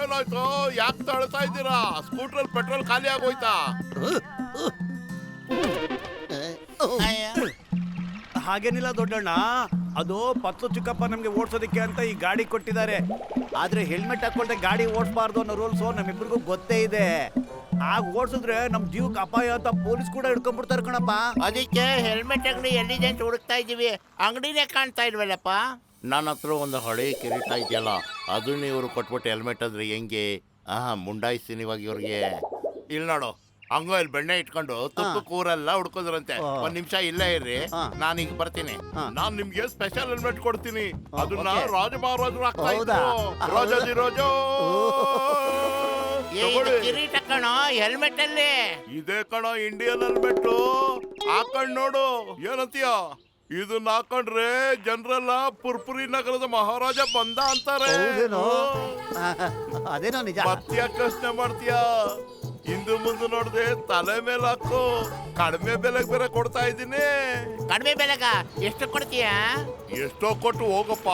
ಏನಾಯ್ತು? ಯಾಕೆ ತಳ್ತಾ ಇದ್ದೀರಾ? ಸ್ಕೂಟ್ರಲ್ಲಿ ಪೆಟ್ರೋಲ್ ಖಾಲಿ ಆಗೋಯ್ತಾ? ಹಾಗೇನಿಲ್ಲ ದೊಡ್ಡಣ್ಣ, ಅದು ಪತ್ಲು ಚಿಕ್ಕಪ್ಪ ನಮ್ಗೆ ಓಡಿಸೋದಕ್ಕೆ ಅಂತ ಈ ಗಾಡಿ ಕೊಟ್ಟಿದ್ದಾರೆ. ಆದ್ರೆ ಹೆಲ್ಮೆಟ್ ಹಾಕೊಳ್ದೆ ಗಾಡಿ ಓಡಿಸಬಾರ್ದು ಅನ್ನೋ ರೂಲ್ಸು ನಮ್ಮಿಬ್ಬರಿಗೂ ಗೊತ್ತೇ ಇದೆ. ಆಗ ಓಡಿಸಿದ್ರೆ ನಮ್ ಜೀವಕ್ಕೆ ಅಪಾಯ ಅಂತ ಪೊಲೀಸ್ ಕೂಡ ಹಿಡ್ಕೊಂಡ್ಬಿಡ್ತಾರೆ ಕಣಪ್ಪ. ಅದಕ್ಕೆ ಹೆಲ್ಮೆಟ್ ಅಂಗಡಿ ಎಲ್ಲಿದೆ ಅಂತ ಹುಡುಕ್ತಾ ಇದೀವಿ. ಅಂಗಡಿನೇ ಕಾಣ್ತಾ ಇಲ್ವಲ್ಲಪ್ಪ. ನನ್ನ ಹತ್ರ ಒಂದು ಹಳೆ ಕಿರೀಟ ಇದೆಯಲ್ಲ, ಅದನ್ನ ಇವರು ಕೊಟ್ಬಿಟ್ಟು ಹೆಲ್ಮೆಟ್ ಅಂದ್ರೆ ಹೆಂಗೆ? ಮುಂಡಾಯಿಸ್ತೀನಿ ಇವಾಗ ಇವ್ರಿಗೆ. ಇಲ್ಲಿ ನೋಡು, ಹಂಗ ಇಲ್ಲಿ ಬೆಣ್ಣೆ ಇಟ್ಕೊಂಡು ತುಪ್ಪ ಕೂರೆಲ್ಲ ಹುಡ್ಕೋದ್ರಂತೆ. ಒಂದ್ ನಿಮಿಷ ಇಲ್ಲೇ ಇರ್ರಿ, ನಾನೀಗ ಬರ್ತೀನಿ. ನಾನ್ ನಿಮ್ಗೆ ಸ್ಪೆಷಲ್ ಹೆಲ್ಮೆಟ್ ಕೊಡ್ತೀನಿ. ಅದನ್ನ ರಾಜ ಮಹಾರಾಜರು ಹಾಕ್ತಾ ಇದ್ರು. ರೋಜೋದಿ ರೋಜೋ ಕಿರೀಟ ಕಣೋ, ಹೆಲ್ಮೆಟ್ ಅಲ್ಲಿ ಇದೇ ಕಣೋ ಇಂಡಿಯನ್ ಹೆಲ್ಮೆಟ್. ಹಾಕೊಂಡ್ ನೋಡು, ಏನಂತೀಯ? ಇದನ್ನ ಹಾಕೊಂಡ್ರೆ ಜನರೆಲ್ಲ ಪುರ್ಪುರಿ ನಗರದ ಮಹಾರಾಜ ಬಂದ ಅಂತಾರೆ. ಅದೇನೋ ನಿಜ. ಮತ್ತ್ಯಾಕೆ ಪ್ರಶ್ನೆ ಮಾಡ್ತೀಯಾ? ಇಂದು ಮುಂದೆ ನೋಡ್ದೆ ತಲೆ ಮೇಲೆ ಹಾಕು. ಕಡಿಮೆ ಬೆಲೆಗೆ ಬೇರೆ ಕೊಡ್ತಾ ಇದ್ದೀನಿ. ಕಡಿಮೆ ಬೆಲೆಗ ಎಷ್ಟು ಕೊಡ್ತೀಯ? ಎಷ್ಟೋ ಕೊಟ್ಟು ಹೋಗಪ್ಪ.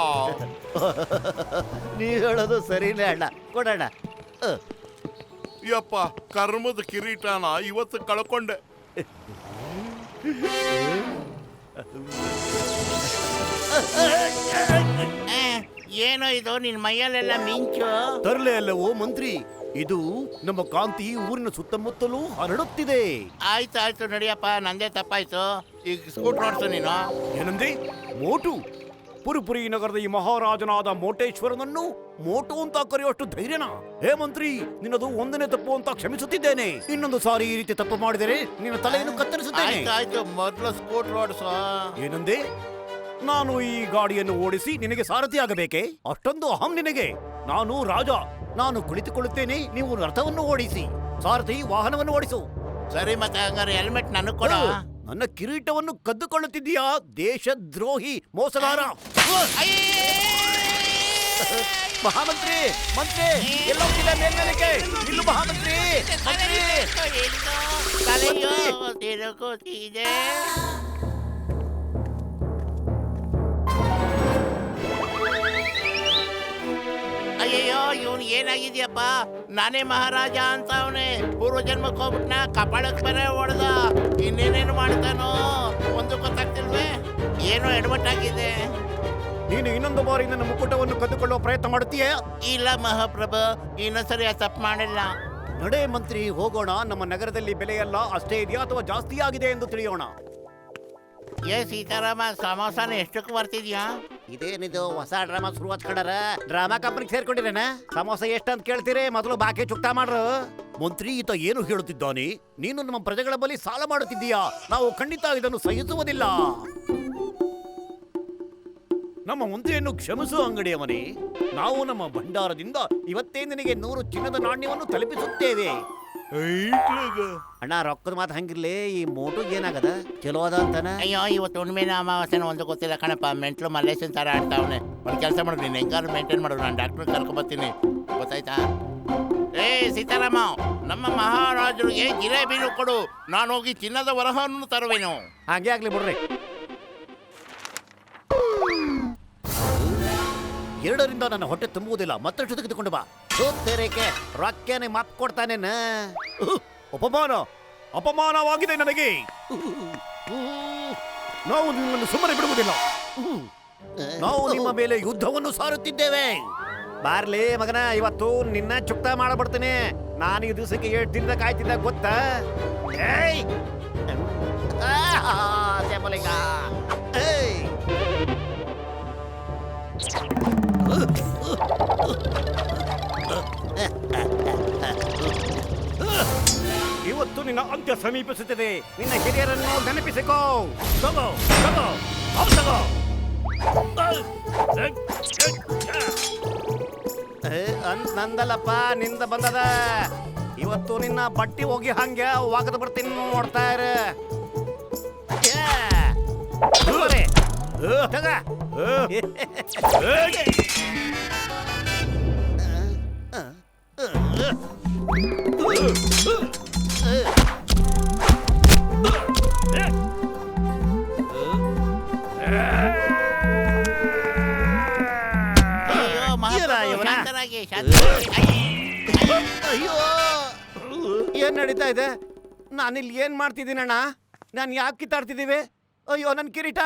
ನೀವ್ ಹೇಳೋದು ಸರಿನೇ ಅಣ್ಣ, ಕೊಡೋಣ. ಯಪ್ಪ, ಕರ್ಮದ ಕಿರೀಟನ ಇವತ್ತು ಕಳ್ಕೊಂಡೆ. ಏನೋ ಇದು ನಿನ್ ಮೈಯಲ್ಲೆಲ್ಲ ಮಿಂಚು. ತರಲೆ ಅಲ್ಲವೋ ಮಂತ್ರಿ, ಇದು ನಮ್ಮ ಕಾಂತಿ ಊರಿನ ಸುತ್ತಮುತ್ತಲೂ ಹರಡುತ್ತಿದೆ. ಆಯ್ತು ನಡಿಯಪ್ಪ, ನಂದೇ ತಪ್ಪಾಯ್ತು. ಈಗ ಸ್ಕೂಟರ್ ಓಡಿಸು ನೀನು. ಏನಂದೆ? ಮೋಟು? ಪುರಪುರಿ ನಗರದ ಈ ಮಹಾರಾಜನಾದ ಮೋಟೇಶ್ವರನನ್ನು ಮೋಟು ಅಂತ ಕರೆಯುವಷ್ಟು ಧೈರ್ಯನಾ? ಹೇ ಮಂತ್ರಿ, ನಿನ್ನದು ಒಂದನೇ ತಪ್ಪು ಅಂತ ಕ್ಷಮಿಸುತ್ತಿದ್ದೇನೆ. ಇನ್ನೊಂದು ಸಾರಿ ಈ ರೀತಿ ತಪ್ಪು ಮಾಡಿದರೆ ನಿನ್ನ ತಲೆಯನ್ನು ಕತ್ತರಿಸುತ್ತೇನೆ. ಆಯ್ತು, ಮೊದಲು ಸ್ಕೂಟರ್ ಓಡಿಸು. ಏನಂದೆ? ನಾನು ಈ ಗಾಡಿಯನ್ನು ಓಡಿಸಿ ನಿನಗೆ ಸಾರಥಿ ಆಗಬೇಕೆ? ಅಷ್ಟೊಂದು ಅಹಂ ನಿನಗೆ? ನಾನು ರಾಜ, ನಾನು ಕುಳಿತುಕೊಳ್ಳುತ್ತೇನೆ, ನೀವು ರಥವನ್ನು ಓಡಿಸಿ. ಸಾರಥಿ ವಾಹನವನ್ನು ಓಡಿಸು. ಸರಿ, ಮತ್ತೆ ಹಂಗಾರೆ ಹೆಲ್ಮೆಟ್ ನನಗೆ ಕೊಡ. ನನ್ನ ಕಿರೀಟವನ್ನು ಕದ್ದುಕೊಳ್ಳುತ್ತಿದ್ದೀಯಾ ದೇಶದ್ರೋಹಿ ಮೋಸಗಾರ! ಮಹಾಮಂತ್ರಿ, ಮಂತ್ರಿ ಎಲ್ಲೋಗ್ತಿದೆ? ಮೇಲ್ಮೇಲಕ್ಕೆ ನಿಲ್ಲು ಮಹಾಮಂತ್ರಿ. ತಲೆಯೋ ತಿರುಗುತ್ತಿದೆ. ಅಯ್ಯಯ್ಯೋ, ಇವನು ಏನಾಗಿದ್ಯಪ್ಪ? ನಾನೇ ಮಹಾರಾಜ ಅಂತ ಅವನೇ ಪೂರ್ವ ಜನ್ಮಕ್ಕೆ ಹೋಗ್ಬಿಟ್ನ. ಕಪಾಳಕ್ಕೆ ಬೇರೆ ಹೊಡೆದ. ಇನ್ನೇನೇನು ಮಾಡ್ತಾನೋ ಒಂದು ಗೊತ್ತಾಗ್ತಿಲ್ವೇ? ಏನೋ ಎಡವಟ್ಟಾಗಿದೆ. ನೀನು ಇನ್ನೊಂದು ಬಾರಿ ನನ್ನ ಮುಕ್ಕುಟವನ್ನು ಕದ್ದುಕೊಳ್ಳುವ ಪ್ರಯತ್ನ ಮಾಡುತ್ತೀಯ? ಇಲ್ಲ ಮಹಾಪ್ರಭು, ಇನ್ನೊಂದ್ಸರಿ ತಪ್ಪು ಮಾಡಿಲ್ಲ. ನಡೆ ಮಂತ್ರಿ, ಹೋಗೋಣ. ನಮ್ಮ ನಗರದಲ್ಲಿ ಬೆಲೆಯೆಲ್ಲ ಅಷ್ಟೇ ಇದೆಯಾ ಅಥವಾ ಜಾಸ್ತಿ ಆಗಿದೆ ಎಂದು ತಿಳಿಯೋಣ. ಸೀತಾರಾಮ, ಸಮೋಸಾನ ಎಷ್ಟಕ್ಕೆ ಬರ್ತಿದ್ಯಾ? ಇದೇನಿದು ಹೊಸ ಡ್ರಾಮಾ ಶುರು ಹಚ್ಕೊಂಡಾರ? ಡ್ರಾಮಾ ಕಂಪನಿಗೆ ಸೇರ್ಕೊಂಡಿರೇನ? ಸಮೋಸ ಎಷ್ಟಂತ ಕೇಳ್ತೀರಿ? ಮೊದಲು ಬಾಕಿ ಚುಕ್ತಾ ಮಾಡ್ರು. ಮಂತ್ರಿ, ಈತ ಏನು ಹೇಳುತ್ತಿದ್ದಾನೆ? ನೀನು ನಮ್ಮ ಪ್ರಜೆಗಳ ಬಳಿ ಸಾಲ ಮಾಡುತ್ತಿದ್ದೀಯಾ? ನಾವು ಖಂಡಿತ ಇದನ್ನು ಸಹಿಸುವುದಿಲ್ಲ. ನಮ್ಮ ಮಂತ್ರಿಯನ್ನು ಕ್ಷಮಿಸು ಅಂಗಡಿಯವನೇ. ನಾವು ನಮ್ಮ ಭಂಡಾರದಿಂದ ಇವತ್ತೇ ನಿನಗೆ 100 ಚಿನ್ನದ ನಾಣ್ಯವನ್ನು ತಲುಪಿಸುತ್ತೇವೆ. ಅಣ್ಣ, ರೊಕ್ಕದ ಮಾತು ಹಂಗಿರ್ಲಿ. ಈ ಮೋಟು ಏನಾಗದ? ಚಲೋ ಅದ ಅಂತಾನ? ಅಯ್ಯೋ, ಇವತ್ತು ಹುಣ್ಣಿಮೆನ ಅಮಾವಾಸ್ಯನ ಒಂದು ಗೊತ್ತಿಲ್ಲ ಕಣಪ್ಪ. ಮೆಂಟ್ಲು ಮಲ್ಲೇಶನ್ ತರ ಆಡ್ತಾವನೆ. ಒಂದು ಕೆಲಸ ಮಾಡು, ನೀನು ಹೆಂಗಾರು ಮೇಂಟೈನ್ ಮಾಡು. ನಾನು ಡಾಕ್ಟರ್ ಕರ್ಕೊಂಬರ್ತೀನಿ, ಗೊತ್ತಾಯ್ತಾ? ಸೀತಾರಾಮ, ನಮ್ಮ ಮಹಾರಾಜರಿಗೆ ಜಿಲೇಬಿನು ಕೊಡು. ನಾನು ಹೋಗಿ ಚಿನ್ನದ ವರಹವನ್ನು ತರುವೆನು. ಹಾಗೆ ಆಗ್ಲಿ ಬಿಡ್ರಿ. 2ರಿಂದ ನನ್ನ ಹೊಟ್ಟೆ ತುಂಬುವುದಿಲ್ಲ. ಮತ್ತಷ್ಟು ತೆಗೆದುಕೊಂಡು ಬಾ. ಸೋತ್ತೇರೇಕೆ ರೊಕ್ಕನೆ ಮಾಪ್ ಕೊಡ್ತಾನೇನ? ಅಪಮಾನವಾಗಿದೆ ನನಗೆ. ನಾವು ನಿಮ್ಮನ್ನು ಸುಮ್ಮನೆ ಬಿಡುವುದಿಲ್ಲ. ನಾವು ನಿಮ್ಮ ಮೇಲೆ ಯುದ್ಧವನ್ನು ಸಾರುತ್ತಿದ್ದೇವೆ. ಬಾರ್ಲಿ ಮಗನ, ಇವತ್ತು ನಿನ್ನ ಚುಕ್ತಾ ಮಾಡಬಿಡ್ತೇನೆ. ನಾನು ಈ ದಿವಸಕ್ಕೆ 7 ದಿನದ ಕಾಯ್ತಿದ್ದ ಗೊತ್ತಾ? ಇವತ್ತು ನಿನ್ನ ಅಂತ್ಯ ಸಮೀಪಿಸುತ್ತದೆ. ನಿನ್ನ ಹಿರಿಯರನ್ನು ನೆನಪಿಸಿಕೋ. ತಗೋ ತಗೋ ತಗೋ. ನಂದಲ್ಲಪ್ಪ, ನಿಂದ ಬಂದದ. ಇವತ್ತು ನಿನ್ನ ಬಟ್ಟಿ ಹೋಗಿ ಹಂಗೆ ವಾಗದ ಬರ್ತೀನಿ, ನೋಡ್ತಾ ಇರ. ಶಾಂತರಾಗಿ ಏನ್ ನಡೀತಾ ಇದೆ? ನಾನಿಲ್ಲಿ ಏನ್ ಮಾಡ್ತಿದ್ದೀನಣ್ಣ? ನಾನು ಯಾಕೆ ಕಿತ್ತಾಡ್ತಿದ್ದೀವಿ? ಅಯ್ಯೋ ನನ್ನ ಕಿರೀಟ!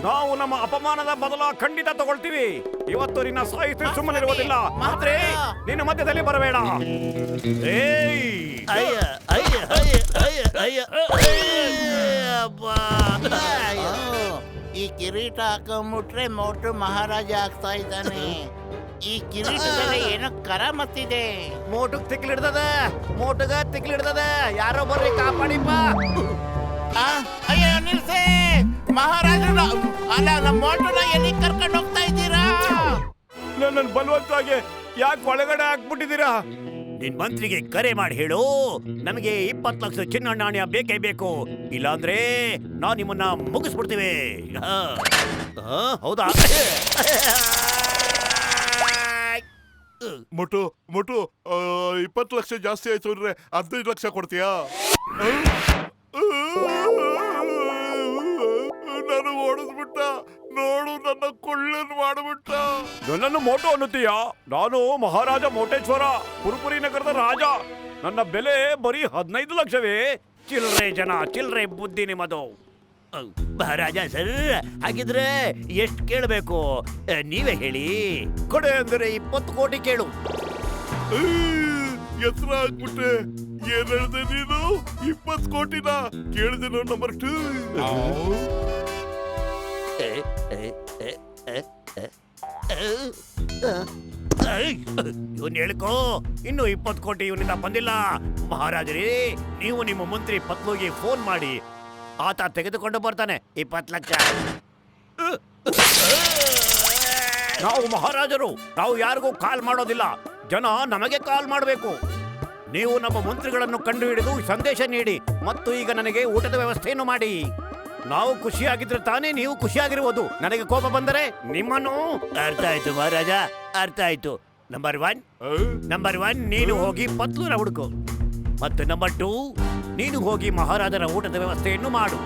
ನಾವು ನಮ್ಮ ಅಪಮಾನದ ಬದಲ ಖಂಡಿತ ತಗೊಳ್ತೀವಿ. ಇವತ್ತು ನಿನ್ನ ಸಾಹಿತ್ಯ ಸುಮ್ಮನಿರುವುದಿಲ್ಲ. ಮಾತ್ರೆ ನಿನ್ನ ಮಧ್ಯದಲ್ಲಿ ಬರಬೇಡ. ಏಯ್! ಅಯ್ಯ ಅಯ್ಯ ಅಯ್ಯ ಅಯ್ಯ ಅಯ್ಯ ಅಬ್ಬಾ. ಈ ಕಿರೀಟ ಹಾಕೊಂಬಿಟ್ರೆ ಮೋಟು ಮಹಾರಾಜ ಆಗ್ತಾ ಇದ್ದಾನೆ. ಈ ಕಿರೀಟದಲ್ಲಿ ಏನೋ ಕರಾಮತ್ತಿದೆ. ಮೋಟುಗ್ ತಿಕ್ಲಿಡ್ತದೆ, ಮೋಟುಗ ತಿಕ್ಲಿಡ್ತದೆ. ಯಾರೋ ಬರ್ರಿ ಕಾಪಾಡಿಪ್ಪ. ಅಯ್ಯೋ ನಿಲ್ಸೆ ಮಹಾರಾಜನ. ಅಲ್ಲ ನಮ್ಮ ಮೋಟುನ ಎಲ್ಲಿ ಕರ್ಕೊಂಡು ಹೋಗ್ತಾ ಇದ್ದೀರಾ? ನನ್ನ ಬಲವಂತವಾಗಿ ಯಾಕೆ ಒಳಗಡೆ ಹಾಕ್ಬಿಟ್ಟಿದ್ದೀರಾ? ನಿನ್ ಮಂತ್ರಿಗೆ ಕರೆ ಮಾಡಿ ಹೇಳು, ನಮಗೆ 20 ಲಕ್ಷ ಚಿನ್ನ ನಾಣ್ಯ ಬೇಕೇ ಬೇಕು. ಇಲ್ಲಾಂದ್ರೆ ನಾವು ನಿಮ್ಮನ್ನ ಮುಗಿಸ್ಬಿಡ್ತೀವಿ. ಹೌದಾ? ಮೊಟು ಮೊಟು 20 ಲಕ್ಷ ಜಾಸ್ತಿ ಆಯ್ತು ಅಂದ್ರೆ 15 ಲಕ್ಷ ಕೊಡ್ತೀಯಾ? ನಾನು ಓಡಿಸ್ಬಿಟ್ಟ ನೋಡು, ನನ್ನ ಕೊಳ್ಳನ್ನು ಮಾಡ್ಬಿಟ್ಟ. ನನ್ನನ್ನು ಮೋಟು ಅನ್ನುತ್ತೀಯಾ? ನಾನು ಮಹಾರಾಜ ಮೋಟೇಶ್ವರ, ಪುರುಪುರಿ ನಗರದ ರಾಜ. ನನ್ನ ಬೆಲೆ ಬರೀ 15 ಲಕ್ಷವೇ. ಚಿಲ್ರೆ ಜನ, ಚಿಲ್ರೆ ಬುದ್ಧಿ ನಿಮ್ಮದು. ಮಹಾರಾಜ ಸರ್, ಹಾಗಿದ್ರೆ ಎಷ್ಟು ಕೇಳಬೇಕು ನೀವೇ ಹೇಳಿ. ಕೊಡೆ ಅಂದರೆ 20 ಕೋಟಿ ಕೇಳು. ಎತ್ತರ ಆಗ್ಬಿಟ್ಟೆ. ಏನ್ ಹೇಳ್ದೆ ನೀನು? 20 ಕೋಟಿನ ಕೇಳಿದೆ ನಂಬರ್ 2. ಇವನ್ ಹೇಳ್ಕೋ, ಇನ್ನು 20 ಕೋಟಿ ಇವನಿಂದ ಬಂದಿಲ್ಲ. ಮಹಾರಾಜರೇ, ನೀವು ನಿಮ್ಮ ಮಂತ್ರಿ ಪತ್ನಿಗೆ ಫೋನ್ ಮಾಡಿ, ಆತ ತೆಗೆದುಕೊಂಡು ಬರ್ತಾನೆ 20 ಲಕ್ಷ. ನಾವು ಮಹಾರಾಜರು, ನಾವು ಯಾರಿಗೂ ಕಾಲ್ ಮಾಡೋದಿಲ್ಲ. ಜನ ನಮಗೆ ಕಾಲ್ ಮಾಡಬೇಕು. ನೀವು ನಮ್ಮ ಮಂತ್ರಿಗಳನ್ನು ಕಂಡು ಹಿಡಿದು ಸಂದೇಶ ನೀಡಿ ಮತ್ತು ಈಗ ನನಗೆ ಊಟದ ವ್ಯವಸ್ಥೆಯನ್ನು ಮಾಡಿ. ನಾವು ಖುಷಿಯಾಗಿದ್ರೆ ತಾನೇ ನೀವು ಖುಷಿಯಾಗಿರುವುದು. ನನಗೆ ಕೋಪ ಬಂದರೆ ನಿಮ್ಮನ್ನು. ಅರ್ಥ ಆಯ್ತು ಮಹಾರಾಜ, ಅರ್ಥ ಆಯ್ತು. ನಂಬರ್ 1 ನೀನು ಹೋಗಿ ಪತ್ಲೂರ ಹುಡುಕು, ಮತ್ತು ನಂಬರ್ 2 ನೀನು ಹೋಗಿ ಮಹಾರಾಜರ ಊಟದ ವ್ಯವಸ್ಥೆಯನ್ನು ಮಾಡು.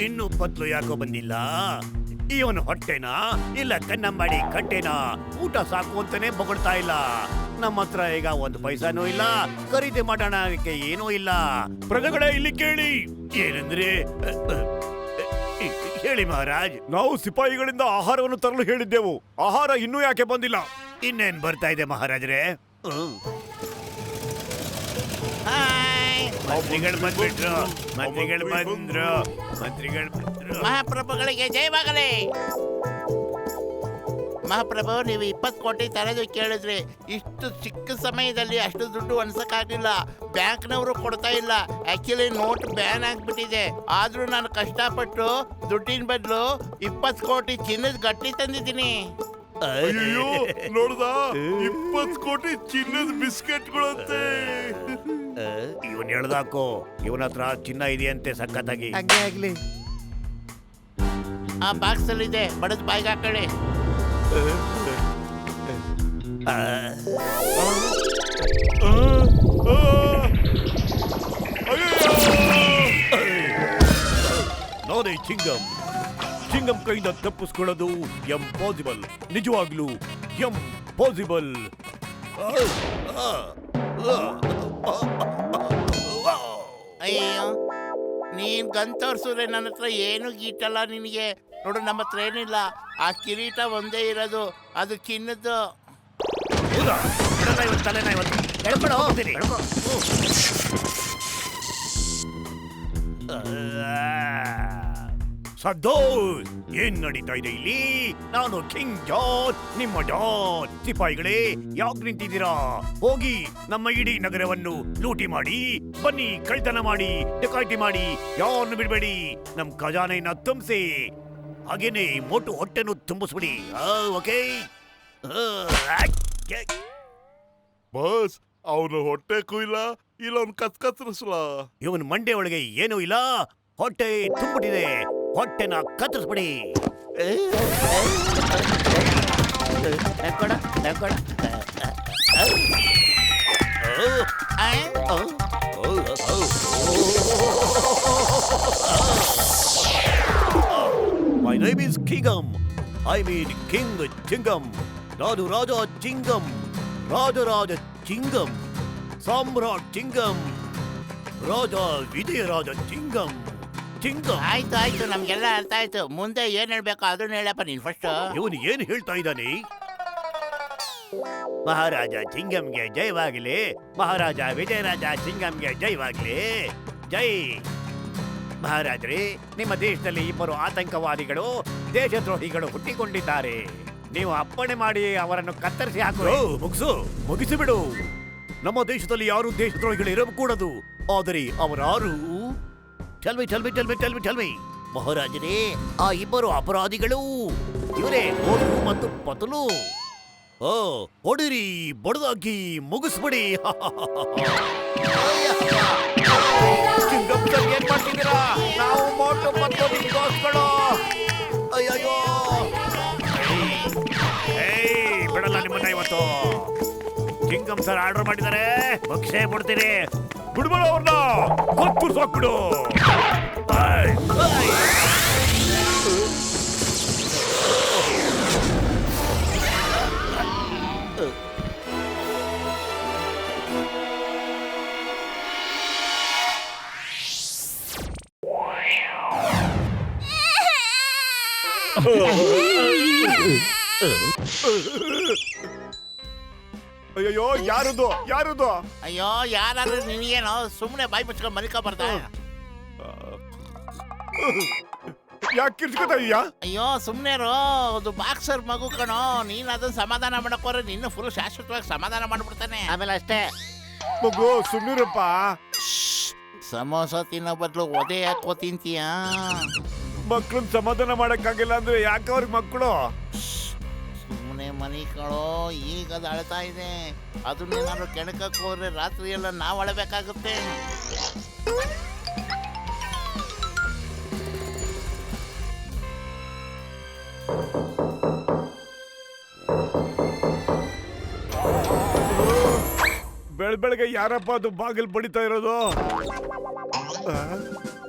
ಇನ್ನು ಪತ್ಲು ಯಾಕೋ ಬಂದಿಲ್ಲ? ಇವನು ಹೊಟ್ಟೆನಾ ಇಲ್ಲ ಕನ್ನಂಬಾಡಿ ಕಟ್ಟೆನಾ? ಊಟ ಸಾಕು ಅಂತಾನೆ ಬೊಗಳ್ತಾ ಇಲ್ಲ. ನಮ್ಮ ಹತ್ರ ಈಗ 1 ಪೈಸಾನೂ ಇಲ್ಲ, ಖರೀದಿ ಮಾಡೋಣ ಅದಕ್ಕೆ ಏನೂ ಇಲ್ಲ. ಪ್ರಜೆಗಳೇ ಇಲ್ಲಿ ಕೇಳಿ. ಏನಂದ್ರೆ ಹೇಳಿ ಮಹಾರಾಜ್. ನಾವು ಸಿಪಾಯಿಗಳಿಂದ ಆಹಾರವನ್ನು ತರಲು ಹೇಳಿದ್ದೆವು. ಆಹಾರ ಇನ್ನೂ ಯಾಕೆ ಬಂದಿಲ್ಲ? ಇನ್ನೇನ್ ಬರ್ತಾ ಇದೆ ಮಹಾರಾಜರೇ. ಮಂತ್ರಿಗಳು ಬಂದ್ಬಿಟ್ರು. ಮಹಾಪ್ರಭುಗಳಿಗೆ ಜಯವಾಗಲಿ. ಮಹಾಪ್ರಭು, ನೀವು 20 ಕೋಟಿ ತರದು ಕೇಳಿದ್ರಿ. ಇಷ್ಟು ಚಿಕ್ಕ ಸಮಯದಲ್ಲಿ ಅಷ್ಟು ದುಡ್ಡು ಅನ್ಸಕ್ಕಾಗಲಿಲ್ಲ. ಬ್ಯಾಂಕ್ನವರು ಕೊಡ್ತಾ ಇಲ್ಲ. ಆಕ್ಚುಲಿ ನೋಟ್ ಬ್ಯಾನ್ ಆಗ್ಬಿಟ್ಟಿದೆ. ಆದ್ರೂ ನಾನು ಕಷ್ಟಪಟ್ಟು ದುಡ್ಡಿನ ಬದಲು 20 ಕೋಟಿ ಚಿನ್ನದ ಗಟ್ಟಿ ತಂದಿದ್ದೀನಿ. ಅಯ್ಯೋ ನೋಡ್ದ, 20 ಕೋಟಿ ಚಿನ್ನದ ಬಿಸ್ಕೆಟ್ಗಳಂತೆ. ಇವನ್ ಹೇಳ್ದಾಕೋ, ಇವನ ಹತ್ರ ಚಿನ್ನ ಇದೆಯಂತೆ ಸಖತ್ತಾಗಿ. ಹಾಗೆ ಆಗ್ಲಿ. ಆ ಬಾಕ್ಸ್ ಅಲ್ಲಿ ಇದೆ, ಬಡದ್ ಬಾಯಿಗೆ ಹಾಕೊಳ್ಳಿ. ನೋಡೇ ಚಿಂಗಂ ಕೈಯಿಂದ ತಪ್ಪಿಸ್ಕೊಳ್ಳೋದು ಎಂಪಾಸಿಬಲ್. ನಿಜವಾಗ್ಲೂ ಎಂಪಾಸಿಬಲ್. ಅಯ್ಯೋ, ನೀನ್ ಗನ್ ತೋರ್ಸಿದ್ರೆ ನನ್ನ ಹತ್ರ ಏನು ಗೀಟಲ್ಲ ನಿನಗೆ. ನೋಡು, ನಮ್ಮ ಹತ್ರ ಏನಿಲ್ಲ. ಆ ಕಿರೀಟ ಒಂದೇ ಇರೋದು, ಅದು ಚಿನ್ನದ್ದು. ತಲೆನ ಇವತ್ತು ಹೇಳ್ಕೊಂಡು ಹೋಗ್ತೀನಿ. ಸದ್ದೋ, ಏನ್ ನಡೀತಾ ಇದೆ ಇಲ್ಲಿ? ನಾನು ಕಿಂಗ್ ಜಾರ್ಜ್, ನಿಮ್ಮ ಜಾರ್ಜ್. ಸಿಪಾಯಿಗಳೇ, ಯಾಕೆ ನಿಂತಿದ್ದೀರಾ? ಹೋಗಿ ನಮ್ಮ ಇಡೀ ನಗರವನ್ನು ಲೂಟಿ ಮಾಡಿ, ಬನ್ನಿ ಕಳ್ತನ ಮಾಡಿ, ಡಕಾಯಿತಿ ಮಾಡಿ, ಯಾರನ್ನು ಬಿಡಬೇಡಿ. ನಮ್ ಖಜಾನೆಯನ್ನ ತುಂಬಿಸಿ, ಹಾಗೇನೆ ಮೋಟು ಹೊಟ್ಟೆನು ತುಂಬಿಸ್ಬಿಡಿ. ಓಕೆ ಬಸ್, ಅವನು ಹೊಟ್ಟೆ ಕುಯ್ಲ ಇಲ್ಲ ಅವ್ನು ಕತ್ಕತ್ರಿಸ್ಲ. ಇವನ್ ಮಂಡೆ ಒಳಗೆ ಏನೂ ಇಲ್ಲ, ಹೊಟ್ಟೆ ತುಂಬಿಟ್ಟಿದೆ. ಹೊಟ್ಟೆನ ಕತ್ತರಿಸ್ಬಿಡಿ. My name is Kingam. I mean King Chingam. ನಾನು ರಾಜ ಚಿಂಗಂ, ರಾಜರಾಜ ಚಿಂಗಂ, ಸಾಮ್ರಾಟ್ ಚಿಂಗಂ, ರಾಜ ವಿಜಯರಾಜ ಚಿಂಗಂ. ಚಿಂಗಂ. ಆಯ್ತು ನಮ್ಗೆಲ್ಲ ಅರ್ಥ ಆಯ್ತು. ಮುಂದೆ ಏನ್ ಹೇಳ್ಬೇಕು ಅದನ್ನ ಹೇಳಪ್ಪ ನೀನ್ ಫಸ್ಟ್. ಇವನು ಏನ್ ಹೇಳ್ತಾ ಇದ್ದಾನೆ? ಮಹಾರಾಜ ಚಿಂಗಂಗೆ ಜಯವಾಗಲಿ, ಮಹಾರಾಜ ವಿಜಯರಾಜ ಚಿಂಗಂಗೆ ಜಯವಾಗಲಿ. ಜೈ. ಮಹಾರಾಜರೇ, ನಿಮ್ಮ ದೇಶದಲ್ಲಿ ಇಬ್ಬರು ಆತಂಕವಾದಿಗಳು, ದೇಶದ್ರೋಹಿಗಳು ಹುಟ್ಟಿಕೊಂಡಿದ್ದಾರೆ. ನೀವು ಅಪ್ಪಣೆ ಮಾಡಿ ಅವರನ್ನು ಕತ್ತರಿಸಿ ಹಾಕೋ. ಮುಗಿಸಿಬಿಡು. ನಮ್ಮ ದೇಶದಲ್ಲಿ ಯಾರು ದೇಶದ್ರೋಹಿಗಳು ಇರಕೂಡದು. ಆದರೆ ಅವರಾರು? ಚಲ್ವಿ. ಮಹಾರಾಜರೇ, ಆ ಇಬ್ಬರು ಅಪರಾಧಿಗಳು ಇವರೇ, ಮೋಟು ಮತ್ತು ಪತಲು. ಹೊಡಿರಿ, ಬಡದಾಗಿ ಮುಗಿಸ್ಬಿಡಿ. ಏನ್ ಮಾಡ್ತಿದ್ದೀರಾ? ನಾವು ಮೋಟು ಮತ್ತು ನಿಮ್ಗೋಸ್ಕರ. ಅಯ್ಯಯ್ಯೋ, ಬಿಡಲ್ಲ ನಿಮ್ಮನ್ನ ಇವತ್ತು. ಚಿಂಗಂ ಸರ್ ಆರ್ಡರ್ ಮಾಡಿದ್ದಾರೆ, ಮುಗಿಸೇ ಬಿಡ್ತೀನಿ. ಬಿಡ್ಬೇಡ ಅವ್ರನ್ನ, ಕೊರ್ಸಾಕ್ಬಿಡು. ಅಯ್ಯೋ, ಯಾರದು? ಅಯ್ಯೋ, ಯಾರಾದ್ರೂ ನಿನಗೇನೋ, ಸುಮ್ಮನೆ ಬಾಯಿ ಮುಚ್ಕೊಂಡು ಮಲಿಕ ಬರ್ತಾ. ಯಾಕೆ ಕಿರ್ಚ್ಕೊತಾ ಇದೀಯಾ? ಅಯ್ಯೋ ಸುಮ್ಮನೆ ಅದು ಬಾಕ್ಸರ್ ಮಗು ಕಣೋ. ನೀನ್ ಅದನ್ನ ಸಮಾಧಾನ ಮಾಡಕೋರೆ ನಿನ್ನ ಫುಲ್ ಶಾಶ್ವತವಾಗಿ ಸಮಾಧಾನ ಮಾಡ್ಬಿಡ್ತಾನೆ. ಆಮೇಲೆ ಅಷ್ಟೇ. ಮಗು ಸುಮ್ಮನಿರಪ್ಪ. ಸಮೋಸ ತಿನ್ನೋ ಬದಲು ಒದೆ ಹಾಕೋ ತಿಂತೀಯ. ಮಕ್ಳನ್ನ ಸಮಾಧಾನ ಮಾಡಕ್ಕಾಗಿಲ್ಲ ಅಂದ್ರೆ ಯಾಕೆ ಅವ್ರಿಗೆ ಮಕ್ಕಳು? ಸುಮ್ಮನೆ ಮನಿ ಕಳೋ. ಈಗ ಅದು ಅಳ್ತಾ ಇದೆ. ಅದನ್ನೇನಾದ್ರು ಕೆಣಕಕ್ಕೆ ಹೋದ್ರೆ ರಾತ್ರಿ ಎಲ್ಲ ನಾವು ಅಳಬೇಕಾಗುತ್ತೆ. ಬೆಳಗ್ಗೆ ಯಾರಪ್ಪ ಅದು ಬಾಗಿಲು ಬಡಿತಾ ಇರೋದು?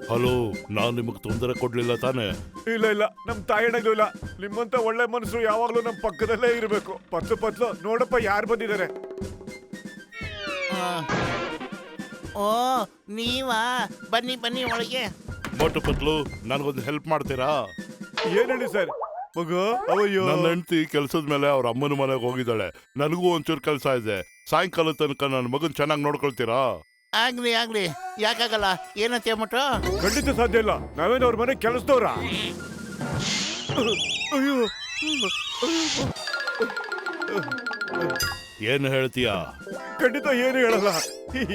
ಹಲೋ, ನಾನು ನಿಮಗೆ ತೊಂದರೆ ಕೊಡ್ಲಿಲ್ಲ ತಾನೆ? ಇಲ್ಲ, ನಮ್ ತಾಯಣಗೂ ಇಲ್ಲ. ನಿಮ್ಮಂತ ಒಳ್ಳೆ ಮನಸ್ಸು ಯಾವಾಗ್ಲೂ ನಮ್ ಪಕ್ಕದಲ್ಲೇ ಇರಬೇಕು. ಪತ್ಲು ನೋಡಪ್ಪ, ಯಾರು ಬಂದಿದ್ದಾರೆ? ಓ, ನೀವಾ? ಬನ್ನಿ ಒಳಗೆ. ಮೋಟು ಪತ್ಲು, ನನಗೊಂದು ಹೆಲ್ಪ್ ಮಾಡ್ತೀರಾ? ಏನ್ ಹೇಳಿ ಸರ್? ಮಗು, ಅವಯ್ಯೋ, ನನ್ನ ಹೆಂಡತಿ ಕೆಲ್ಸದ ಮೇಲೆ ಅವ್ರ ಅಮ್ಮನ ಮನೆಗೆ ಹೋಗಿದ್ದಾಳೆ. ನನಗೂ ಒಂಚೂರು ಕೆಲಸ ಇದೆ. ಸಾಯಂಕಾಲ ತನಕ ನನ್ನ ಮಗನ್ ಚೆನ್ನಾಗಿ ನೋಡ್ಕೊಳ್ತೀರಾ? ಆಗ್ಲಿ, ಯಾಕಾಗಲ್ಲ. ಏನಂತ ಮಟ್ಟು? ಖಂಡಿತ ಸಾಧ್ಯ ಇಲ್ಲ. ನಾವೇನು ಅವ್ರ ಮನೆ ಕೆಲಸದವ್ರ? ಅಯ್ಯೋ, ಏನು ಹೇಳ್ತೀಯಾ? ಖಂಡಿತ ಏನು ಹೇಳಲ್ಲ.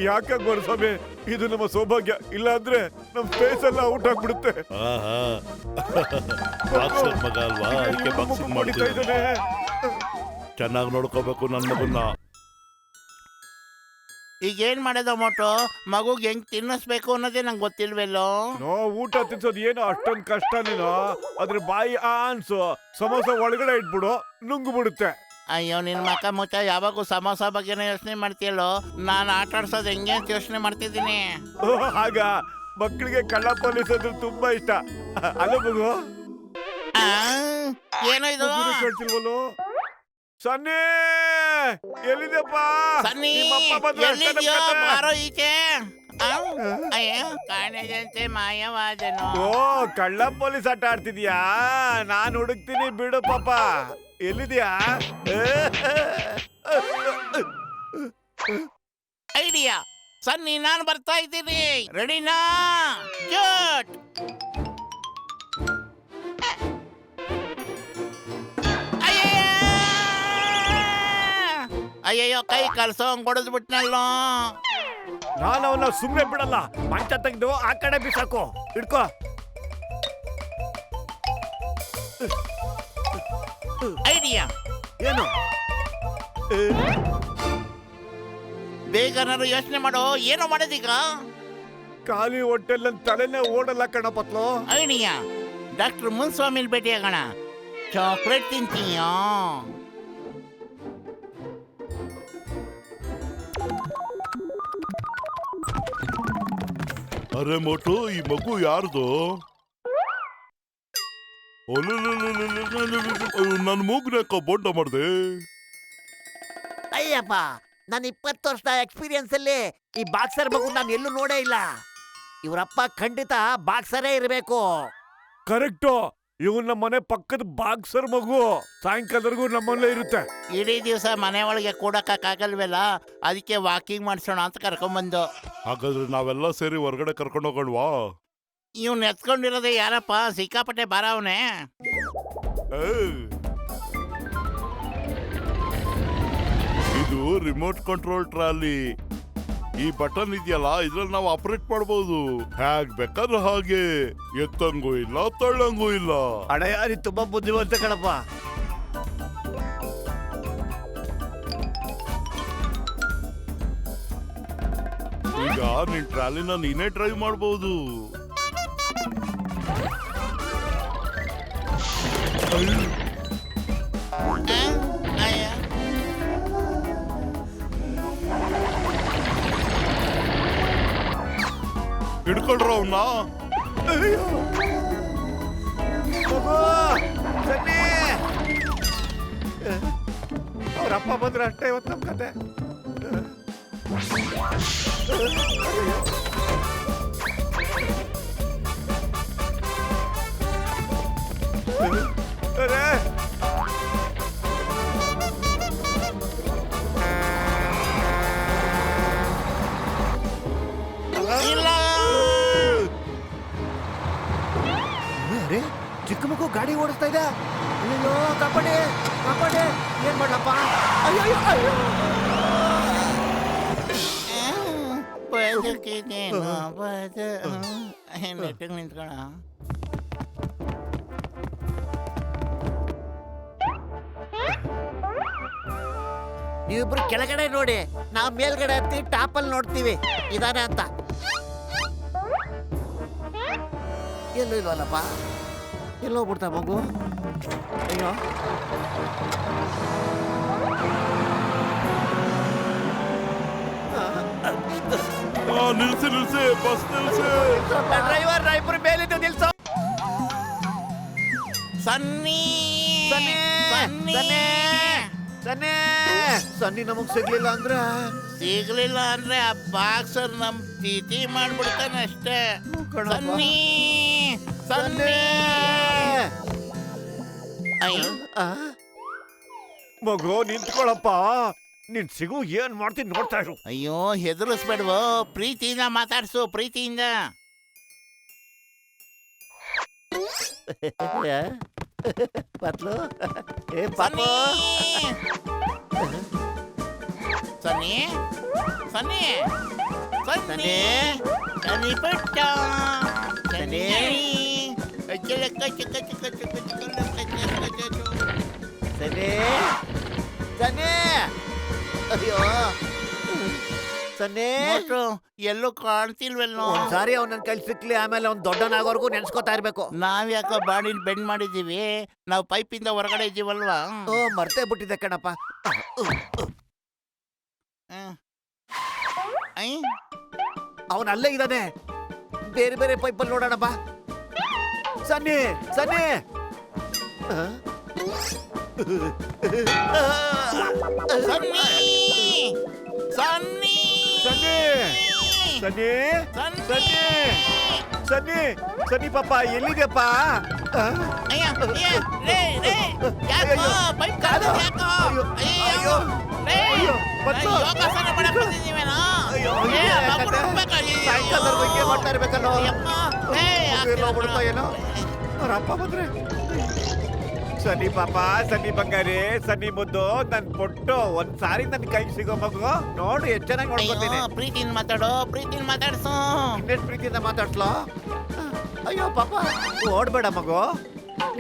ಯಾಕೆ ಗೊರಸ್ವಾಮಿ, ಇದು ನಮ್ಮ ಸೌಭಾಗ್ಯ. ಇಲ್ಲ ಅಂದ್ರೆ ನಮ್ ಫೇಸ್ ಎಲ್ಲ ಔಟ್ ಆಗ್ಬಿಡುತ್ತೆ. ಬಾಕ್ಸರ್ ಮಗ ಅಲ್ವಾ, ಅದಕ್ಕೆ ಬಾಕ್ಸಿಂಗ್ ಮಾಡ್ತಿದ್ದಾನೆ. ಚೆನ್ನಾಗಿ ನೋಡ್ಕೋಬೇಕು ನನ್ನ ಮಗನ್ನ. ಈಗ ಏನ್ ಮಾಡೋದು ಮೋಟು? ಮಗುಗೆ ಹೆಂಗ್ ತಿನ್ನಿಸ್ಬೇಕು ಅನ್ನೋದೇ ನಂಗೆ ಗೊತ್ತಿಲ್ವೆಲ್ಲೋ. ಊಟ ತಿನ್ಸೋದು ಏನು ಅಷ್ಟೊಂದು ಕಷ್ಟ? ನೀನು ಅದ್ರ ಬಾಯಿ ಅನ್ಸು, ಸಮೋಸ ಒಳಗಡೆ ಇಟ್ಬಿಡು, ನುಂಗು ಬಿಡುತ್ತೆ. ಅಯ್ಯೋ, ನಿನ್ ಮಕ್ಕ ಮುಚ್ಚ ಯಾವಾಗೂ ಸಮೋಸ ಬಗ್ಗೆನೇ ಯೋಚನೆ ಮಾಡ್ತೀಯಲ್ಲೋ. ನಾನು ಆಟ ಆಡ್ಸೋದು ಹೆಂಗೆ ಅಂತ ಯೋಚನೆ ಮಾಡ್ತಿದ್ದೀನಿ. ಆಗ ಮಕ್ಕಳಿಗೆ ಕಳ್ಳ ಪೊಲೀಸ್ ಅಂದ್ರೆ ತುಂಬಾ ಇಷ್ಟ ಅಲ್ಲ ಮಗು? ಏನೋ ಇದು? ಕೇಳ್ತಿಲ್ವಲ್ಲೋ? ಸನ್ನಿ, ಎಲ್ಲಿದೆಪ್ಪ? ಸನ್ನಿ, ಎಲ್ಲಿದ್ಯೋ? ಬಾರೋ ಈಚೆ. ಅಯ್ಯೋ, ಕಾಣದಂತೆ ಮಾಯವಾದನು. ಓ, ಕಳ್ಳ ಪೊಲೀಸ್ ಆಟ ಆಡ್ತಿದ್ಯಾ? ನಾನ್ ಹುಡುಕ್ತೀನಿ, ಬಿಡು ಪಾಪ. ಎಲ್ಲಿದ್ಯಾ? ಐಡಿಯಾ. ಸನ್ನಿ, ನಾನು ಬರ್ತಾ ಇದ್ದೀನಿ. ರೆಡಿನಾ? ಜೋಟ್. ಅಯ್ಯಯ್ಯೋ, ಕೈ ಕಲ್ಸೋ ಹೊಡೆದ್ ಬಿಟ್ನಲ್ಲೋ. ನಾನು ಅವನ್ನ ಸುಮ್ಮನೆ ಬಿಡಲ್ಲ. ಮಂಚ ತೆಗೆದು ಆ ಕಡೆ ಬಿಸಾಕು. ಹಿಡ್ಕೋ. ಐಡಿಯಾ ಏನು? ಬೇಗನಾರು ಯೋಚನೆ ಮಾಡೋ. ಏನೋ ಮಾಡೋದೀಗ? ಖಾಲಿ ಹೊಟ್ಟೆಲ್ಲ ತಲೆನೇ ಓಡಲ್ಲ ಕಣಪತ್ಲು. ಐಡಿಯಾ. ಡಾಕ್ಟರ್ ಮುನ್ಸ್ವಾಮಿಲ್ ಭೇಟಿಯಾಗೋಣ. ಚಾಕ್ಲೇಟ್ ತಿಂತೀಯೋ? ಅರೆ ಮೋಟು, ಈ ಮಗು ಯಾರ್ದು? ನನ್ನ ಮೂಗ್ನಾಕ ಬೋಂಡ ಮಾಡ್ದೆ. ಅಯ್ಯಪ್ಪ, ನನ್ನ 20 ವರ್ಷದ ಎಕ್ಸ್ಪೀರಿಯನ್ಸ್ ಅಲ್ಲಿ ಈ ಬಾಕ್ಸರ್ ಮಗು ನಾನು ಎಲ್ಲೂ ನೋಡೇ ಇಲ್ಲ. ಇವರಪ್ಪ ಖಂಡಿತ ಬಾಕ್ಸರೇ ಇರಬೇಕು. ಕರೆಕ್ಟು. ಇವ್ ನಮ್ಮ ಮನೆ ಪಕ್ಕದ ಬಾಕ್ಸರ್ ಮಗು. ಸಾಯಂಕಾಲದವರೆಗೂ ನಮ್ಮಲ್ಲೇ ಇರುತ್ತೆ. ಇಡೀ ದಿವಸ ಮನೆ ಒಳಗೆ ಕೂಡಕ್ಕಾಗಲ್ವಲ್ಲ, ಅದಕ್ಕೆ ವಾಕಿಂಗ್ ಮಾಡಿಸೋಣ ಅಂತ ಕರ್ಕೊಂಬಂದು. ಹಾಗಾದ್ರೆ ನಾವೆಲ್ಲ ಸೇರಿ ಹೊರಗಡೆ ಕರ್ಕೊಂಡು ಹೋಗೋಣವಾ? ಇವ್ನು ಎತ್ಕೊಂಡಿರೋದೇ ಯಾರಪ್ಪ? ಸಿಕ್ಕಾಪಟ್ಟೆ ಬಾರವನೆ. ಇದು ರಿಮೋಟ್ ಕಂಟ್ರೋಲ್ ಟ್ರಾಲಿ. ಈ ಬಟನ್ ಇದೆಯಲ್ಲ, ಇದ್ರಲ್ಲಿ ನಾವು ಆಪರೇಟ್ ಮಾಡಬಹುದು. ಹೇಗ್ ಬೇಕಾದ್ರೆ ಹಾಗೆ. ಎತ್ತಂಗೂ ಇಲ್ಲ, ತಳ್ಳಂಗೂ ಇಲ್ಲ. ಅಡಯ್ಯ, ನೀ ತುಂಬಾ ಬುದ್ಧಿವಂತ ಕಣಪ್ಪ. ಈಗ ನಿನ್ ಟ್ರಾಲಿನ ನೀನೇ ಡ್ರೈವ್ ಮಾಡಬಹುದು. ಹಿಡ್ಕೊಳ್ರ ಅವನ್ನ. ಅವ್ರಪ್ಪ ಬಂದ್ರೆ ಅಷ್ಟೇ ಇವತ್ತು ನಮ್ ಕತೆ. ಅರೆ ಇಲ್ಲ, ಅರೆ, ಚಿಕ್ಕ ಮಗು ಗಾಡಿ ಓಡಿಸ್ತಾ ಇದೆ. ಅಯ್ಯೋ, ಕಾಪಾಡಿ ಕಾಪಾಡಿ. ಏನ್ ಮಾಡ್ಲಪ್ಪ? ಅಯ್ಯೋ ಅಯ್ಯೋ. ಬದುಕಿದ್ದೇನೋ ನೆಟ್ಟಿಗೆ ನಿಂತ್ಕೊಳ. ನೀವಿಬ್ರು ಕೆಳಗಡೆ ನೋಡಿ, ನಾವು ಮೇಲ್ಗಡೆ ಹತ್ತಿ ಟಾಪಲ್ಲಿ ನೋಡ್ತೀವಿ ಇದಾನೆ ಅಂತ. ಎಲ್ಲೂ ಇಲ್ವಲ್ಲಪ್ಪ. ಎಲ್ಲೋಗ್ಬಿಡ್ತಾ ಮಗು? ಅಯ್ಯೋ, ನಿಲ್ಸಿ ನಿಲ್ಸಿ, ಬಸ್ ನಿಲ್ಸಿ. ಡ್ರೈವರ್ ಇಬ್ರು ಮೇಲಿದ್ದು ನಿಲ್ಸೋ. ಸನ್ನಿ ಸನ್ನಿ, ಸನ್ನಿ ಸನ್ನಿ ಸನ್ನಿ ನಮಗ್ ಸಿಗ್ಲಿಲ್ಲ ಅಂದ್ರೆ ಸಿಗ್ಲಿಲ್ಲ ಅಂದ್ರೆ ಆ ಬಾಕ್ಸರ್ ನಮ್ ತಿಥಿ ಮಾಡ್ಬಿಡ್ತಾನೆ ಅಷ್ಟೇ. ಸನ್ನಿ ಸನ್ನಿ. ಅಯ್ಯೋ, ಮಗು ನಿಂತ್ಕೊಳಪ್ಪ. ನೀನ್ ಸಿಗು ಏನ್ ಮಾಡ್ತೀನಿ ನೋಡ್ತಾ ಇರು. ಅಯ್ಯೋ, ಹೆದರಿಸ್ಬೇಡ್ವೋ, ಪ್ರೀತಿಯಿಂದ ಮಾತಾಡ್ಸು, ಪ್ರೀತಿಯಿಂದ. ಪತ್ಲು, ಏ ಪಾಪು. ಸನ್ನಿ ಸನ್ನಿ ಸನ್ನಿ ಸನ್ನಿ ಪುಟ್ಟ ಸನ್ನಿ. ಸನ್ನಿ ಸನ್ನಿ. ಅಯ್ಯೋ ಸನ್ನಿ. ನೋಡ್ರು, ಎಲ್ಲೂ ಕಾಣ್ತಿಲ್ವಲ್ಲೋ. ಒಂದ್ಸಾರಿ ಅವ್ನ ಕೈಲಿ ಸಿಕ್ಲಿ, ಆಮೇಲೆ ಅವ್ನ್ ದೊಡ್ಡನಾಗೋರ್ಗು ನೆನ್ಸ್ಕೊತಾ ಇರ್ಬೇಕು. ನಾವ್ಯಾಕೋ ಬಾಡಿ ಬೆಂಡ್ ಮಾಡಿದೀವಿ? ನಾವು ಪೈಪಿಂದ ಹೊರಗಡೆ ಇದ್ದೀವಲ್ವಾ? ಓ, ಮರ್ತೇ ಬಿಟ್ಟಿದೆ ಕಣಪ್ಪ. ಅವನ್ ಅಲ್ಲೇ ಇದ್ದಾನೆ. ಬೇರೆ ಬೇರೆ ಪೈಪಲ್ಲಿ ನೋಡೋಣ ಬಾ. ಸನ್ನಿ ಸನ್ನಿ. ಸನ್ನಿ ಸನ್ನಿ ಸನ್ನಿ ಸನ್ನಿ ಸನ್ನಿ ಸನ್ನಿ ಸನ್ನಿ ಪಾಪ ಎಲ್ಲಿದೆಪ್ಪ? ಅಯ್ಯ, ಅಯ್ಯ, ರೇ, ರೇ, ಯಾಕೋ ಪೈಪ್ ಕಾದು ಯಾಕೋ? ಅಯ್ಯೋ, ರೇ, ಬತ್ತು. ಯೋಗಾಸನ ಮಾಡಕ್ ಬಂದಿದ್ದೀವೇನೋ? ಏ, ಮಗುನ ಹುಡ್ಬೇಕಾಗಿ. ಸಾಯಂಕಾಲದವರೆಗೂ ಹಿಂಗೆ ಮಾಡ್ತಾ ಇರ್ಬೇಕಲ್ಲೋ. ಅಯ್ಯಪ್ಪ, ಏ, ಎಲ್ಲೋ ಬಿಡ್ತಾ ಏನೋ. ಅವ್ರ ಅಪ್ಪ ಬಂದ್ರೆ. ಸನ್ನಿ ಪಾಪ, ಸನ್ನಿ ಬಂಗಾರಿ, ಸನ್ನಿ ಮುದ್ದು, ನನ್ ಪುಟ್ಟು ಒಂದ್ಸಾರಿ ನನ್ ಕೈ ಸಿಗೋ ಮಗು ನೋಡು, ಎಷ್ಟ್ ಚೆನ್ನಾಗಿ ನೋಡ್ಕೊತೀನಿ. ಅಯ್ಯೋ, ಪ್ರೀತಿಯಿಂದ ಮಾತಾಡೋ, ಪ್ರೀತಿಯಿಂದ ಮಾತಾಡ್ಸು. ಇನ್ನೆಷ್ಟು ಪ್ರೀತಿಯಿಂದ ಮಾತಾಡ್ಸ್ಲೋ? ಅಯ್ಯೋ ಪಾಪ, ಓಡ್ಬೇಡ ಮಗು.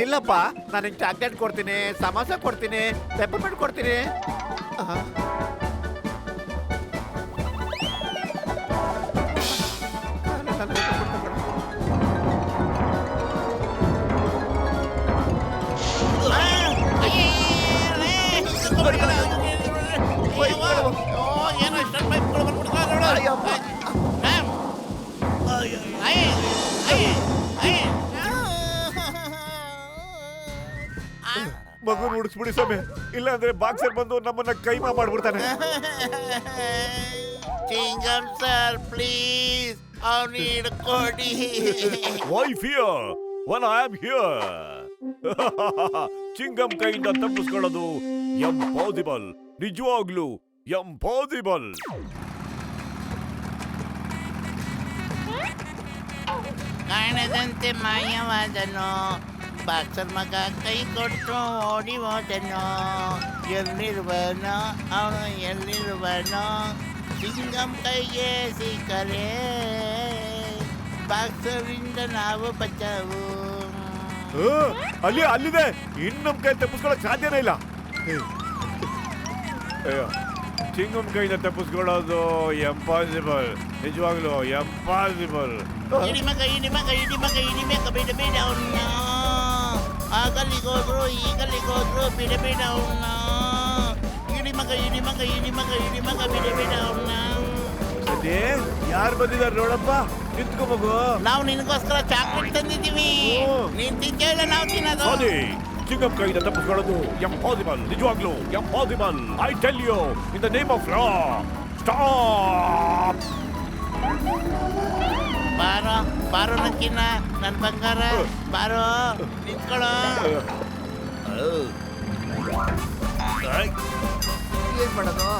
ನಿಲ್ಲಪ್ಪ, ನಾನು ಚಾಕ್ಲೇಟ್ ಕೊಡ್ತೀನಿ, ಸಮೋಸ ಕೊಡ್ತೀನಿ, ಪೆಪ್ಪರ್ಮೆಂಟ್ ಕೊಡ್ತೀನಿ. ಅಯ್ಯಪ್ಪ. ಮ್ಯಾಮ್. ಅಯ್ಯ, ಅಯ್ಯ, ಅಯ್ಯ. ಮಗು ಉಡಿಸ್ಬಿಡಿ ಸ್ವಾಮಿ, ಇಲ್ಲ ಅಂದ್ರೆ ಬಾಕ್ಸರ್ ಬಂದು ನಮ್ಮನ್ನ ಕೈಮಾ ಮಾಡ್ಬಿಡ್ತಾನೆ. ಚಿಂಗಂ ಸರ್ ಪ್ಲೀಸ್ ಅವನು ಹಿಡ್ಕೊಡಿ. Why fear when I am here? Chingam ಕೈಯಿಂದ ತಪ್ಪಿಸ್ಕೊಳ್ಳೋದು ಎಂಪಾಸಿಬಲ್, ನಿಜವಾಗ್ಲೂ ಎಂಪಾಸಿಬಲ್. ಕಾಣದಂತೆ ಮಾಯವಾದನು, ಬಾಕ್ಸರ್ ಮಗ ಕೈ ಕೊಟ್ಟು ಓಡಿ ಹೋದನು. ಎಲ್ಲಿರುವನೋ ಅವನು ಎಲ್ಲಿರುವನೋ, ಚಿಂಗಂ ಕೈಗೆ ಸಿಕ್ಕರೆ ಬಾಕ್ಸರಿಂದ ನಾವು ಬಚಾವು. ಅಲ್ಲಿದೆ, ಇನ್ನು ನಮ್ ಕೈ ತಪ್ಪಿಸ್ಕೊಳ್ಳೋಕ್ ಸಾಧ್ಯನೇ ಇಲ್ಲ. ಅಯ್ಯೋ, ಚಿಂಗಂ ಕೈಯಿಂದ ತಪ್ಪಿಸ್ಕೊಳ್ಳೋದು ಎಂಪಾಸಿಬಲ್, ನಿಜವಾಗ್ಲೂ ಎಂಪಾಸಿಬಲ್. ಇಡಿ ಮಗ ಇಡಿ ಮಗ ಇಡಿ ಮಗ ಇಡಿಬೇಕ, ಬಿಡಬೇಡ ಅವನ್ನ. ಆಗಲಿಗೋದ್ರು ಈಗಲಿಗೋದ್ರು ಬಿಡಬೇಡ ಅವನ್ನ. ಇಡಿ ಮಗ ಇಡಿ ಮಗ ಇಡಿ ಮಗ ಇಡಿ ಮಗ ಬಿಡಬೇಡ ಅವನ್ನ. ಅದೇ ಯಾರು ಬಂದಿದ್ದಾರೆ ನೋಡಪ್ಪ, ನಿಂತ್ಕೋ ಮಗು. ನಾವು ನಿನಗೋಸ್ಕರ ಚಾಕ್ಲೇಟ್ ತಂದಿದ್ದೀವಿ, ನೀನ್ ತಿಂತೇಳ ನಾವು ತಿನ್ನೋದು. ಅದೇ ಚಿಂಗಂ ಕೈಯಿಂದ ತಪ್ಪಿಸ್ಕೊಳ್ಳೋದು ಎಂಪಾಸಿಬಲ್, ನಿಜವಾಗ್ಲೂ impossible. I tell you in the name of law, stop. ಬಾರೋ ಬಾರೋ ನಕ್ಕಿನ ನನ್ನ ಬಂಗಾರ, ಬಾರೋ ನಿಂತ್ಕೊಳ್ಳೋ. ಏನ್ ಮಾಡೋದು?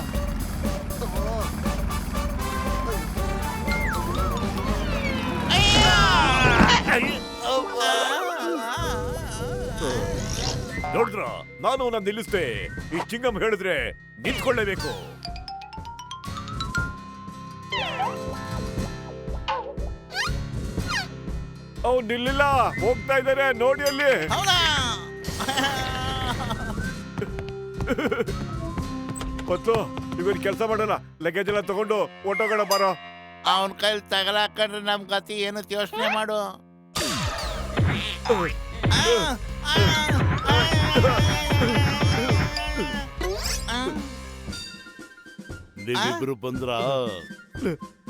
ನೋಡಿದ್ರ, ನಾನು ನನ್ನ ನಿಲ್ಲಿಸ್ದೆ. ಈ ಚಿಂಗಂ ಹೇಳಿದ್ರೆ ನಿಂತ್ಕೊಳ್ಳೇಬೇಕು. ಅವ್ನು ನಿಲ್ಲಿಲ್ಲ, ಹೋಗ್ತಾ ಇದ್ದಾರೆ ನೋಡಿ ಅಲ್ಲಿ. ಹೌದಾ? ಗೊತ್ತು, ಇವನ್ ಕೆಲಸ ಮಾಡೋಣ, ಲಗೇಜ್ ಎಲ್ಲ ತಗೊಂಡು ಹೊಟ್ಟೋಗೋಣ ಬಾರೋ. ಅವನ ಕೈಲಿ ತಗಲಾಕೊಂಡ್ರೆ ನಮ್ ಗತಿ ಏನು ಯೋಚನೆ ಮಾಡು. ನೀವಿಬ್ರು ಬಂದ್ರ?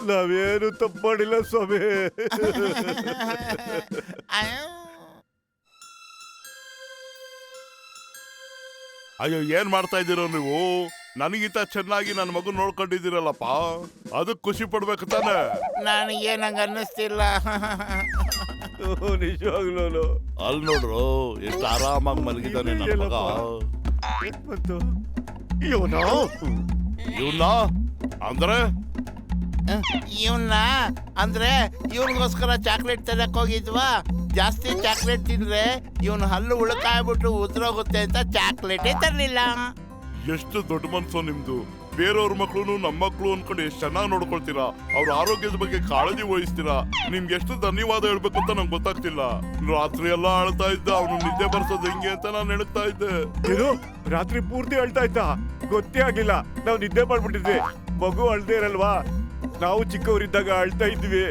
ನಾವೇನು ತಪ್ಪು ಮಾಡಿಲ್ಲ ಸ್ವಾಮಿ. ಅಯ್ಯೋ, ಏನ್ ಮಾಡ್ತಾ ಇದ್ದೀರೋ ನೀವು? ನನಗಿಂತ ಚೆನ್ನಾಗಿ ನನ್ನ ಮಗು ನೋಡ್ಕೊಂಡಿದ್ದೀರಲ್ಲಪ್ಪ, ಅದಕ್ಕೆ ಖುಷಿ ಪಡ್ಬೇಕು ತಾನೆ. ನನಗೆ ನಂಗೆ ಅನ್ನಿಸ್ತಿಲ್ಲ. ನಿಜವಾಗ್ಲೂ ಅಲ್ಲಿ ನೋಡ್ರು, ಎಷ್ಟು ಆರಾಮಾಗಿ ಮಲಗಿದ್ದಾನೆ ನನ್ನ ಮಗ. ಇವನ್ನ ಅಂದ್ರೆ ಇವನ್ನ ಅಂದ್ರೆ ಇವನಿಗೋಸ್ಕರ ಚಾಕ್ಲೇಟ್ ತರಕ್ ಹೋಗಿದ್ವಾ. ಜಾಸ್ತಿ ಚಾಕ್ಲೇಟ್ ತಿಂದ್ರೆ ಇವನು ಹಲ್ಲು ಉಳುಕಾಗ್ಬಿಟ್ಟು ಉದ್ರೋಗುತ್ತೆ ಅಂತ ಚಾಕ್ಲೇಟೇ ತರಲಿಲ್ಲ. ಎಷ್ಟು ದೊಡ್ಡ ಮನ್ಸು ನಿಮ್ದು. ಬೇರೆಯವ್ರ ಮಕ್ಳು ನಮ್ಮ ಮಕ್ಳು ಅನ್ಕೊಂಡು ಎಷ್ಟು ಚೆನ್ನಾಗಿ ನೋಡ್ಕೊಳ್ತೀರಾ, ಅವ್ರ ಆರೋಗ್ಯದ ಬಗ್ಗೆ ಕಾಳಜಿ ವಹಿಸ್ತೀರಾ. ನಿಮ್ಗೆ ಎಷ್ಟು ಧನ್ಯವಾದ ಹೇಳ್ಬೇಕು ಅಂತ ನಂಗೆ ಗೊತ್ತಾಗ್ತಿಲ್ಲ. ರಾತ್ರಿ ಎಲ್ಲ ಅಳ್ತಾ ಇದ್ದ, ಅವನು ನಿದ್ದೆ ಬರ್ಸೋದು ಹೆಂಗೆ ಅಂತ ನಾನು ಹೇಳ್ತಾ ಇದ್ದೆ. ಏನು ರಾತ್ರಿ ಪೂರ್ತಿ ಅಳ್ತಾ ಇದ್ದ? ಗೊತ್ತೇ ಆಗಿಲ್ಲ, ನಾವು ನಿದ್ದೆ ಮಾಡ್ಬಿಟ್ಟಿದ್ವಿ. ಮಗು ಅಳ್ದೇ ಇರಲ್ವಾ, ನಾವು ಚಿಕ್ಕವರಿದ್ದಾಗ ಅಳ್ತಾ ಇದ್ವಿ.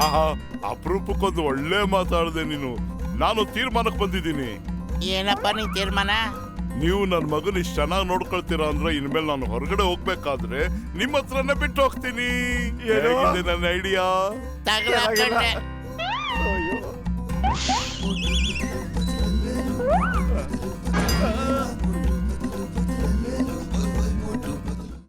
ಆಹಾ, ಅಪರೂಪಕ್ಕೊಂದು ಒಳ್ಳೆ ಮಾತಾಡ್ದೆ ನೀನು. ನಾನು ತೀರ್ಮಾನಕ್ಕೆ ಬಂದಿದ್ದೀನಿ. ಏನಪ್ಪ ನೀ ತೀರ್ಮಾನ? ನೀವು ನನ್ನ ಮಗನ ಇಷ್ಟು ಚೆನ್ನಾಗಿ ನೋಡ್ಕೊಳ್ತೀರಾ ಅಂದ್ರೆ ಇನ್ಮೇಲೆ ನಾನು ಹೊರಗಡೆ ಹೋಗ್ಬೇಕಾದ್ರೆ ನಿಮ್ಮ ಹತ್ರನೇ ಬಿಟ್ಟು ಹೋಗ್ತೀನಿ. ಏನೋ? ಹೇಗಿದೆ ನನ್ನ ಐಡಿಯಾ? ತಗಲಾಕೊಂಡೆ.